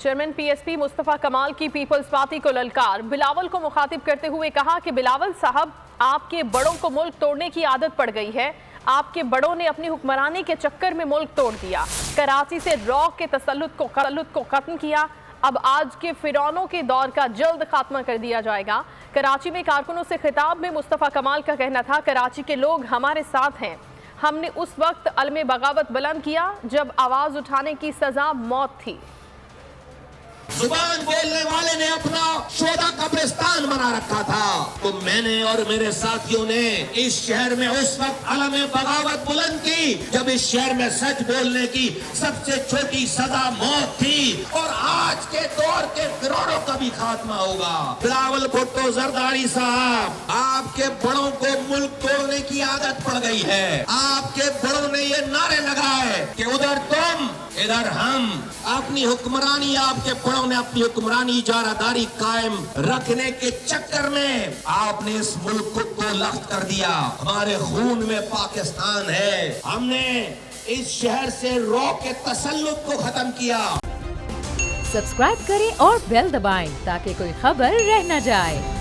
Chairman PSP Mustafa कमाल की peoples party को ललकार। बिलावल को मुखातिब करते हुए कहा कि बिलावल साहब, आपके बड़ों को मुल्क तोड़ने की आदत पड़ गई है। आपके बड़ों ने अपनी हुक्मरानी के चक्कर में मुल्क तोड़ दिया। कराची से रॉ के तसल्लुत को खत्म किया। अब आज के फिरौनों के दौर का जल्द खात्मा कर दिया जाएगा। कराची में कारकुनों से खिताब में मुस्तफा कमाल का कहना था, कराची के लोग हमारे साथ हैं। हमने उस वक्त अलमे बगावत बुलंद किया जब आवाज उठाने की सजा मौत थी। जुबान बोलने वाले ने अपना शोधा कब्रिस्तान बना रखा था, तो मैंने और मेरे साथियों ने इस शहर में उस वक्त अलमे बगावत बुलंद की जब इस शहर में सच बोलने की सबसे छोटी सजा मौत थी। और आज के दौर के फिरौनों का भी खात्मा होगा। बिलावल भुट्टो जरदारी साहब, आपके बड़ों को मुल्क तोड़ने की आदत पड़ गई है। आपके बड़ों ने ये नारे लगाए कि उधर तुम इधर हम। अपनी हुक्मरानी, आपके बड़ों ने अपनी हुक्मरानी इजारादारी कायम रखने के चक्कर में आपने इस मुल्क को लख्त कर दिया। हमारे खून में पाकिस्तान है। हमने इस शहर से रॉ के तसल्लुत को खत्म किया। सब्सक्राइब करें और बेल दबाएं ताकि कोई खबर रह न जाए।